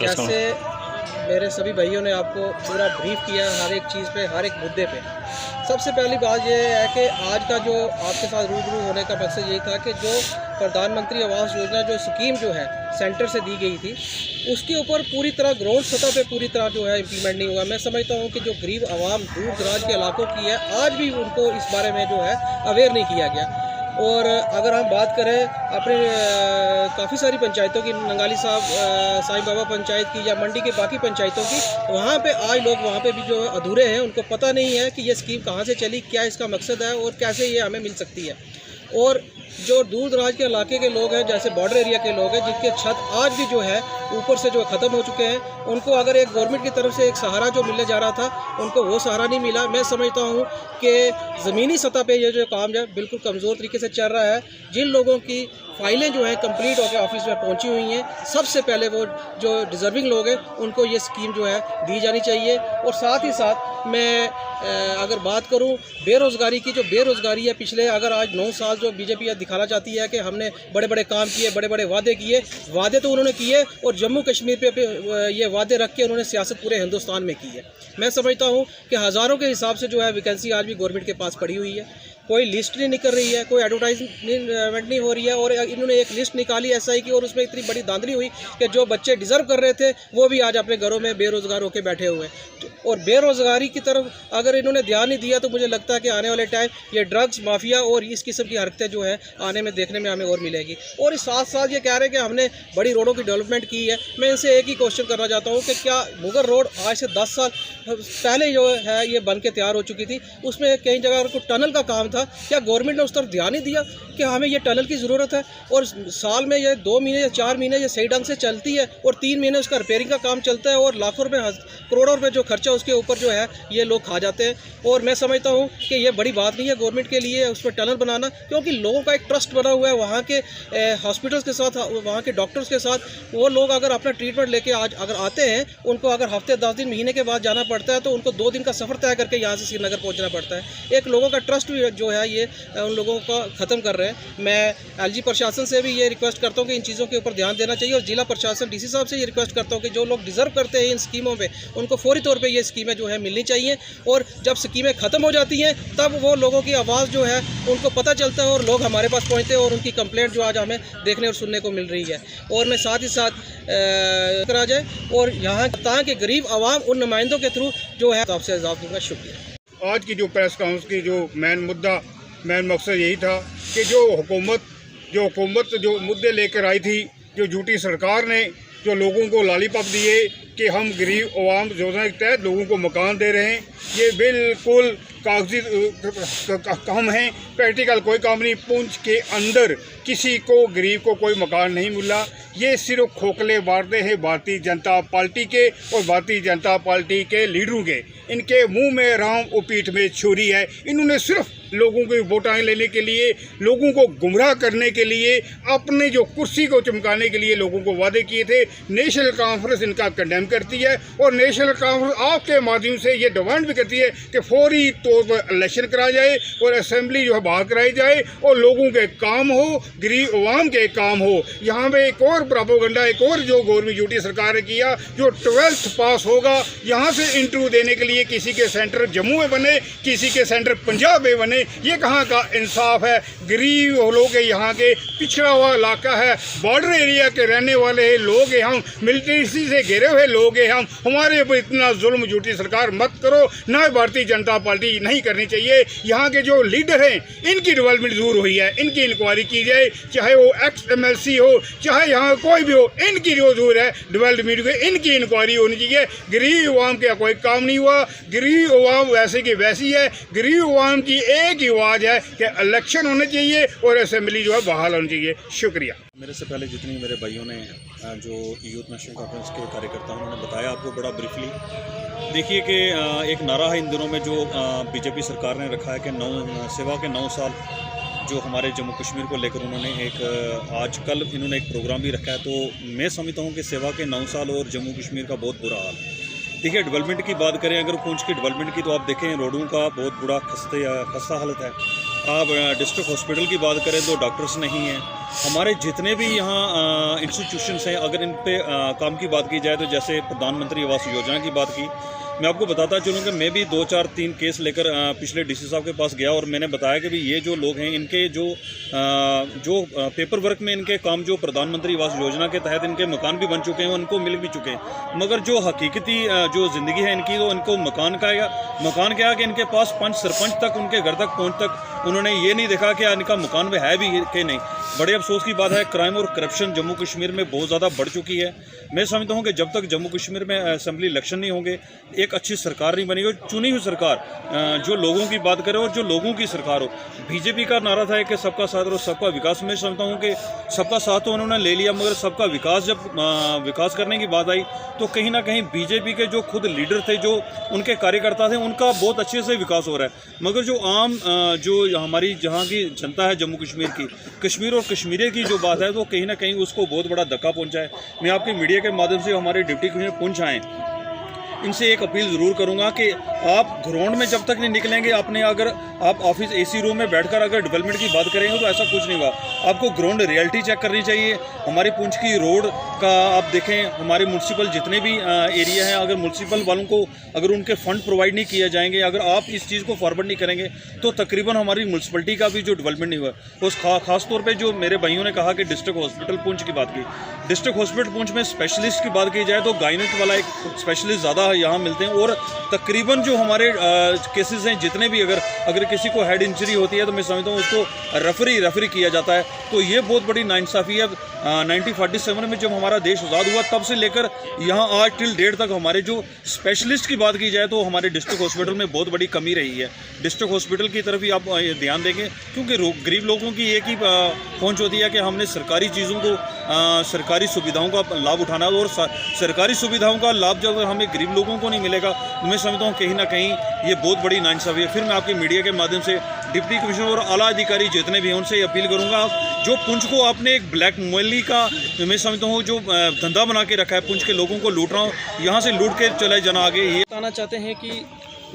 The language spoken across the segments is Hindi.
जैसे मेरे सभी भाइयों ने आपको पूरा ब्रीफ किया हर एक चीज़ पे, हर एक मुद्दे पे। सबसे पहली बात यह है कि आज का जो आपके साथ रूबरू होने का मकसद यही था कि जो प्रधानमंत्री आवास योजना जो स्कीम जो है सेंटर से दी गई थी, उसके ऊपर पूरी तरह ग्राउंड सतह पे पूरी तरह जो है इम्प्लीमेंट नहीं हुआ। मैं समझता हूँ कि जो गरीब आवाम दूर दराज के इलाकों की है, आज भी उनको इस बारे में जो है अवेयर नहीं किया गया। और अगर हम बात करें अपने काफ़ी सारी पंचायतों की, नंगाली साहब साईं बाबा पंचायत की या मंडी की बाकी पंचायतों की, वहाँ पे आज लोग वहाँ पे भी जो अधूरे हैं, उनको पता नहीं है कि ये स्कीम कहाँ से चली, क्या इसका मकसद है और कैसे ये हमें मिल सकती है। और जो दूर दराज के इलाके के लोग हैं, जैसे बॉर्डर एरिया के लोग हैं, जिनके छत आज भी जो है ऊपर से जो ख़त्म हो चुके हैं, उनको अगर एक गवर्नमेंट की तरफ से एक सहारा जो मिलने जा रहा था, उनको वो सहारा नहीं मिला। मैं समझता हूँ कि ज़मीनी सतह पे ये जो काम है बिल्कुल कमज़ोर तरीके से चल रहा है। जिन लोगों की फाइलें जो हैं कंप्लीट होकर ऑफिस में पहुंची हुई हैं, सबसे पहले वो जो डिज़र्विंग लोग हैं उनको ये स्कीम जो है दी जानी चाहिए। और साथ ही साथ मैं अगर बात करूं बेरोज़गारी की, जो बेरोज़गारी है पिछले अगर आज 9 साल जो बीजेपी दिखाना चाहती है कि हमने बड़े बड़े काम किए, बड़े बड़े वादे किए, वादे तो उन्होंने किए और जम्मू कश्मीर पे ये वादे रख के उन्होंने सियासत पूरे हिंदुस्तान में की है। मैं समझता हूँ कि हज़ारों के हिसाब से जो है वैकेंसी आज भी गवर्नमेंट के पास पड़ी हुई है, कोई लिस्ट नहीं निकल रही है, कोई एडवर्टाइजमेंट नहीं हो रही है। और इन्होंने एक लिस्ट निकाली एसआई की और उसमें इतनी बड़ी धांधली हुई कि जो बच्चे डिज़र्व कर रहे थे वो भी आज अपने घरों में बेरोज़गार होकर बैठे हुए हैं। और बेरोज़गारी की तरफ अगर इन्होंने ध्यान नहीं दिया तो मुझे लगता है कि आने वाले टाइम ये ड्रग्स माफिया और इस किस्म की हरकतें जो है आने में देखने में हमें और मिलेगी। और इस साथ साथ ये कह रहे हैं कि हमने बड़ी रोडों की डेवलपमेंट की है। मैं इनसे एक ही क्वेश्चन करना चाहता हूँ कि क्या मुगल रोड आज से 10 साल पहले जो है ये बन के तैयार हो चुकी थी, उसमें कई जगह को टनल का काम था, क्या गवर्नमेंट ने उस तरफ ध्यान नहीं दिया कि हमें ये टनल की ज़रूरत है? और साल में ये 2 महीने या 4 महीने ये सही ढंग से चलती है और 3 महीने उसका रिपेयरिंग का काम चलता है और लाखों रुपए करोड़ों रुपए जो खर्चा उसके ऊपर जो है ये लोग खा जाते हैं। और मैं समझता हूँ कि ये बड़ी बात नहीं है गवर्नमेंट के लिए उस पर टनल बनाना, क्योंकि लोगों का एक ट्रस्ट बना हुआ है वहाँ के हॉस्पिटल्स के साथ, वहाँ के डॉक्टर्स के साथ। वो लोग अगर अपना ट्रीटमेंट लेके आज अगर आते हैं, उनको अगर हफ्ते 10 दिन महीने के बाद जाना पड़ता है तो उनको 2 दिन का सफ़र तय करके यहाँ से श्रीनगर पहुँचना पड़ता है। एक लोगों का ट्रस्ट भी जो है ये उन लोगों का ख़त्म कर रहे हैं। मैं एलजी प्रशासन से भी ये रिक्वेस्ट करता हूँ कि इन चीज़ों के ऊपर ध्यान देना चाहिए और जिला प्रशासन डीसी साहब से ये रिक्वेस्ट करता हूँ कि जो लोग डिज़र्व करते हैं इन स्कीमों पे, उनको फौरी तौर पे ये स्कीमें जो है मिलनी चाहिए। और जब स्कीमें ख़त्म हो जाती हैं तब वो लोगों की आवाज़ जो है उनको पता चलता है और लोग हमारे पास पहुँचते हैं और उनकी कंप्लेंट जो आज हमें देखने और सुनने को मिल रही है। और मैं साथ ही साथ करा जाए और यहाँ तक कि गरीब आवाम उन नुमाइंदों के थ्रू जो है आपसे जवाब दूँगा। शुक्रिया। आज की जो प्रेस कॉन्फ्रेंस की जो मेन मकसद यही था कि जो हुकूमत जो मुद्दे लेकर आई थी, जो झूठी सरकार ने जो लोगों को लॉलीपॉप दिए कि हम गरीब अवाम योजना के तहत लोगों को मकान दे रहे हैं, ये बिल्कुल कागजी काम है, प्रैक्टिकल कोई काम नहीं। पुंछ के अंदर किसी को गरीब को कोई मकान नहीं मिला। ये सिर्फ खोखले वादे हैं भारतीय जनता पार्टी के और भारतीय जनता पार्टी के लीडरों के। इनके मुंह में राम और पीठ में छुरी है। इन्होंने सिर्फ लोगों की वोटाएं लेने के लिए, लोगों को गुमराह करने के लिए, अपने जो कुर्सी को चमकाने के लिए लोगों को वादे किए थे। नेशनल कॉन्फ्रेंस इनका कंडेम करती है और नेशनल कॉन्फ्रेंस आपके माध्यम से ये डिमांड भी करती है कि फौरी तौर पर इलेक्शन कराया जाए और असेंबली जो है बाहर कराई जाए और लोगों के काम हो, गरीब अवाम के काम हो। यहाँ पे एक और प्रोपेगेंडा, एक और जो गवर्नमेंट ड्यूटी सरकार ने किया, जो 12th पास होगा यहाँ से इंटरव्यू देने के लिए किसी के सेंटर जम्मू में बने, किसी के सेंटर पंजाब में बने, ये कहाँ का इंसाफ है? गरीब लोग यहाँ के, पिछड़ा हुआ इलाका है, बॉर्डर एरिया के रहने वाले लोग हैं, हम मिलिट्री से घिरे हुए लोग हैं, हम हमारे ऊपर इतना जुल्म झूठी सरकार मत करो। ना भारतीय जनता पार्टी नहीं करनी चाहिए। यहाँ के जो लीडर हैं इनकी डेवलपमेंट दूर हुई है, इनकी इंक्वायरी की जाए, चाहे वो XMLC हो, चाहे यहाँ कोई भी हो, इनकी जो दूर है डेवलपमेंट की, इनकी इंक्वायरी होनी चाहिए। गरीब अवाम का कोई काम नहीं हुआ, गरीब अवाम वैसे की वैसी है। गरीब अवाम की एक ही आवाज़ है कि इलेक्शन होने चाहिए और असेंबली जो है बहाल होनी चाहिए। शुक्रिया। मेरे से पहले जितनी मेरे भाइयों ने जो यूथ नेशनल कॉन्फ्रेंस के कार्यकर्ता उन्होंने बताया आपको बड़ा ब्रीफली। देखिए कि एक नारा है इन दिनों में जो बीजेपी सरकार ने रखा है कि सेवा के 9 साल जो हमारे जम्मू कश्मीर को लेकर उन्होंने आजकल इन्होंने एक प्रोग्राम भी रखा है। तो मैं समझता हूँ कि सेवा के 9 साल और जम्मू कश्मीर का बहुत बुरा हाल है। देखिए डेवलपमेंट की बात करें, अगर पुंछ की डेवलपमेंट की तो आप देखें रोडों का बहुत बुरा खस्ता हालत है। आप डिस्ट्रिक्ट हॉस्पिटल की बात करें तो डॉक्टर्स नहीं हैं। हमारे जितने भी यहाँ इंस्टीट्यूशंस हैं, अगर इन पे काम की बात की जाए तो जैसे प्रधानमंत्री आवास योजना की बात की, मैं आपको बताता चलूँ कि मैं भी 2-4-3 केस लेकर पिछले डीसी साहब के पास गया और मैंने बताया कि भाई ये जो लोग हैं इनके जो पेपर वर्क में इनके काम जो प्रधानमंत्री आवास योजना के तहत इनके मकान भी बन चुके हैं, उनको मिल भी चुके हैं, मगर जो हकीकती जो ज़िंदगी है इनकी, तो इनको मकान क्या कि इनके पास पंच सरपंच तक उनके घर तक पहुँच तक उन्होंने ये नहीं देखा कि इनका मकान में है भी कि नहीं। बड़े अफसोस की बात है, क्राइम और करप्शन जम्मू कश्मीर में बहुत ज़्यादा बढ़ चुकी है। मैं समझता हूँ कि जब तक जम्मू कश्मीर में असेंबली इलेक्शन नहीं होंगे, एक अच्छी सरकार नहीं बनेगी, चुनी हुई सरकार जो लोगों की बात करे और जो लोगों की सरकार हो। बीजेपी का नारा था कि सबका साथ और सबका विकास। मैं समझता हूँ कि सबका साथ तो उन्होंने ले लिया, मगर सबका विकास जब विकास करने की बात आई तो कहीं ना कहीं बीजेपी के जो खुद लीडर थे, जो उनके कार्यकर्ता थे, उनका बहुत अच्छे से विकास हो रहा है, मगर जो आम जो हमारी जहाँ की जनता है जम्मू कश्मीर की, कश्मीर और कश्मीरी की जो बात है, तो कहीं ना कहीं उसको बहुत बड़ा धक्का पहुँचा है। मैं आपके मीडिया के माध्यम से हमारे डिप्टी कमिश्नर पुंछ आएँ, इनसे एक अपील ज़रूर करूंगा कि आप ग्राउंड में जब तक नहीं निकलेंगे, आपने अगर आप ऑफिस एसी रूम में बैठकर अगर डेवलपमेंट की बात करेंगे तो ऐसा कुछ नहीं होगा। आपको ग्राउंड रियलिटी चेक करनी चाहिए। हमारी पुंछ की रोड का आप देखें, हमारे म्यूनसिपल जितने भी एरिया हैं, अगर म्यूनसिपल वालों को अगर उनके फ़ंड प्रोवाइड नहीं किए जाएंगे, अगर आप इस चीज़ को फॉरवर्ड नहीं करेंगे तो तकरीबन हमारी म्यूनसिपलिटी का भी जो डेवलपमेंट नहीं हुआ। उस खास तौर पर जो मेरे भाइयों ने कहा कि डिस्ट्रिक्ट हॉस्पिटल पुंछ की बात की, डिस्ट्रिक्ट हॉस्पिटल पुंछ में स्पेशलिस्ट की बात की जाए तो गायनेक वाला एक स्पेशलिस्ट ज़्यादा यहाँ मिलते हैं, और तकरीबन जो हमारे केसेस हैं जितने भी, अगर किसी को हेड इंजरी होती है तो मैं समझता हूँ उसको रेफरी किया जाता है। तो ये बहुत बड़ी नाइंसाफ़ी है। 1947 में जब हमारा देश आज़ाद हुआ तब से लेकर यहाँ आज टिल डेट तक हमारे जो स्पेशलिस्ट की बात की जाए तो हमारे डिस्ट्रिक्ट हॉस्पिटल में बहुत बड़ी कमी रही है। डिस्ट्रिक्ट हॉस्पिटल की तरफ ही आप ध्यान देंगे, क्योंकि गरीब लोगों की एक ही पहुँच होती है कि हमने सरकारी चीज़ों को, सरकारी सुविधाओं का लाभ उठाना, और सरकारी सुविधाओं का लाभ जब हमें गरीब लोगों को नहीं मिलेगा तो मैं समझता हूँ कहीं ना कहीं ये बहुत बड़ी नाइंसाफ़ी है। फिर मैं आपके मीडिया के माध्यम से डिप्टी कमिश्नर और आला अधिकारी जितने भी हैं उनसे अपील करूँगा, जो पुंछ को आपने एक ब्लैक मनी का, मैं समझता हूँ जो धंधा बना के रखा है, पुंछ के लोगों को लूट रहा हूँ, यहाँ से लूट के चले जाना आगे। ये बताना चाहते हैं कि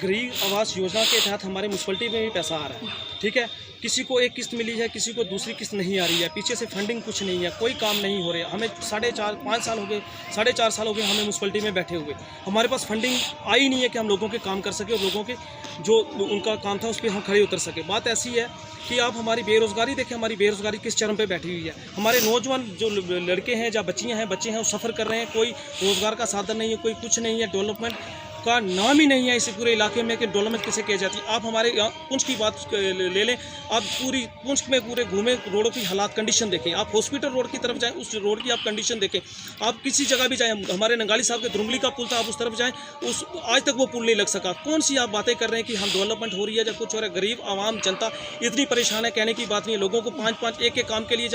गरीब आवास योजना के तहत हमारे म्यूनसिपलिटी में भी पैसा आ रहा है, ठीक है। किसी को एक किस्त मिली है, किसी को दूसरी किस्त नहीं आ रही है, पीछे से फंडिंग कुछ नहीं है, कोई काम नहीं हो रहे। हमें 4.5 साल हो गए, 4.5 साल हो गए हमें म्यूनसिपलिटी में बैठे हुए, हमारे पास फंडिंग आई नहीं है कि हम लोगों के काम कर सके और लोगों के जो उनका काम था उस पर हम खड़े उतर सके। बात ऐसी है कि आप हमारी बेरोज़गारी देखें, हमारी बेरोज़गारी किस चरम पे बैठी हुई है। हमारे नौजवान जो लड़के हैं या बच्चियाँ हैं, बच्चे हैं, वो सफ़र कर रहे हैं, कोई रोज़गार का साधन नहीं है, कोई कुछ नहीं है, डेवलपमेंट का नाम ही नहीं है इस पूरे इलाके में कि डेवलपमेंट कैसे किया जाती है। आप हमारे पुंछ की बात ले लें, आप पूरी पुंछ में पूरे घूमें, रोडों की हालात कंडीशन देखें, आप हॉस्पिटल रोड की तरफ जाएं, उस रोड की आप कंडीशन देखें, आप किसी जगह भी जाएं, हमारे नंगाली साहब के धुरंगली का पुल था, आप उस तरफ जाएं, उस आज तक वो पुल नहीं लग सका। कौन सी आप बातें कर रहे हैं कि हम डेवलपमेंट हो रही है या कुछ हो रहा है? गरीब आवाम जनता इतनी परेशान है, कहने की बात नहीं है। लोगों को 5-5 एक काम के लिए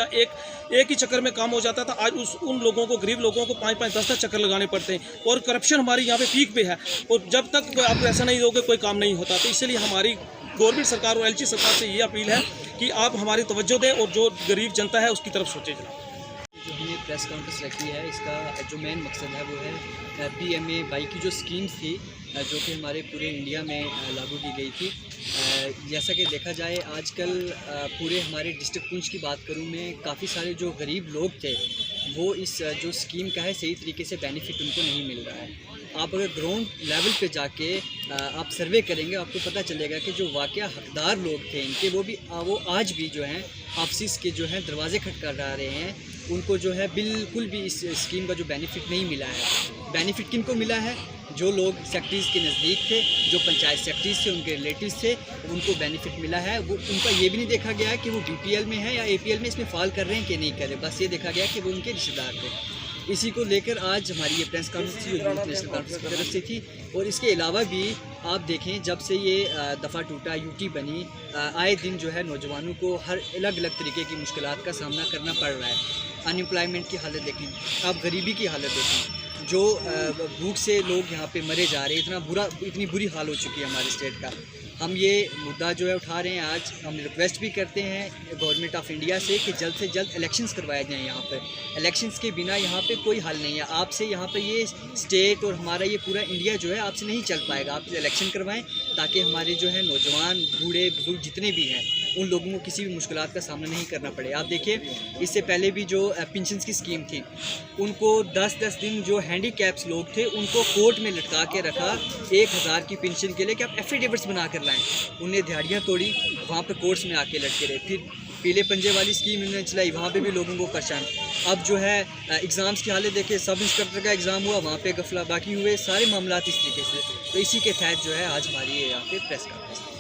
एक ही चक्कर में काम हो जाता था, आज उन लोगों को, गरीब लोगों को 5-5 10-10 चक्कर लगाने पड़ते हैं। और करप्शन हमारी यहाँ पे पीक पे है, और जब तक आप ऐसा नहीं दोगे कोई काम नहीं होता। तो इसलिए हमारी गवर्नमेंट सरकार और एलजी सरकार से ये अपील है कि आप हमारी तवज्जो दें और जो गरीब जनता है उसकी तरफ सोचें। जो हमने प्रेस कॉन्फ्रेंस रखी है, इसका जो मेन मकसद है वो है PMAY की जो स्कीम थी जो कि हमारे पूरे इंडिया में लागू की गई थी। जैसा कि देखा जाए आजकल पूरे हमारे डिस्ट्रिक्ट पुंछ की बात करूं मैं, काफ़ी सारे जो गरीब लोग थे वो इस जो स्कीम का है सही तरीके से बेनिफिट उनको नहीं मिल रहा है। आप अगर ग्राउंड लेवल पे जाके आप सर्वे करेंगे, आपको पता चलेगा कि जो वाकया हकदार लोग थे इनके, वो आज भी जो हैं ऑफिस के जो हैं दरवाजे खटखटा रहे हैं, उनको जो है बिल्कुल भी इस स्कीम का जो बेनिफिट नहीं मिला है। बेनिफिट किनको मिला है? जो लोग सेक्रेटरीज़ के नज़दीक थे, जो पंचायत सेक्रेटरीज़ थे, उनके रिलेटिव्स थे, उनको बेनिफिट मिला है। वो उनका ये भी नहीं देखा गया कि वो BPL में है या APL में इसमें फ़ॉल कर रहे हैं कि नहीं कर रहे, बस ये देखा गया कि वो उनके रिश्तेदार थे। इसी को लेकर आज हमारी ये प्रेस कॉन्फ्रेंस थी, यूथ नेशनल कॉन्फ्रेंस की तरफ से थी। और इसके अलावा भी आप देखें, जब से ये दफ़ा टूटा, UT बनी, आए दिन जो है नौजवानों को हर अलग अलग तरीके की मुश्किलात का सामना करना पड़ रहा है। अनएम्प्लॉयमेंट की हालत देखें, आप गरीबी की हालत देखें, जो भूख से लोग यहाँ पे मरे जा रहे हैं, इतनी बुरी हाल हो चुकी है हमारे स्टेट का। हम ये मुद्दा जो है उठा रहे हैं आज। हम रिक्वेस्ट भी करते हैं गवर्नमेंट ऑफ इंडिया से कि जल्द से जल्द इलेक्शंस करवाए जाएं यहाँ पर। इलेक्शंस के बिना यहाँ पे कोई हल नहीं है। आपसे यहाँ पे ये स्टेट और हमारा ये पूरा इंडिया जो है आपसे नहीं चल पाएगा। आप इलेक्शन करवाएं ताकि हमारे जो है नौजवान, बूढ़े, बुजुर्ग जितने भी हैं उन लोगों को किसी भी मुश्किलात का सामना नहीं करना पड़े। आप देखिए, इससे पहले भी जो पेंशन्स की स्कीम थी, उनको 10-10 दिन जो हैंडीकैप्स लोग थे उनको कोर्ट में लटका के रखा 1000 की पेंशन के लिए कि आप एफिडेविट्स बना कर लाएँ। उन्हें दिहाड़ियाँ तोड़ी, वहाँ पर कोर्ट्स में आके लटके रहे। फिर पीले पंजे वाली स्कीम इन्होंने चलाई, वहाँ पे भी लोगों को परेशान। अब जो है एग्ज़ाम्स की हालत देखे, सब इंस्पेक्टर का एग्ज़ाम हुआ, वहाँ पे गफला, बाकी हुए सारे मामला इस तरीके से। तो इसी के तहत जो है आज हमारी यहाँ पे प्रेस कॉन्फ्रेंस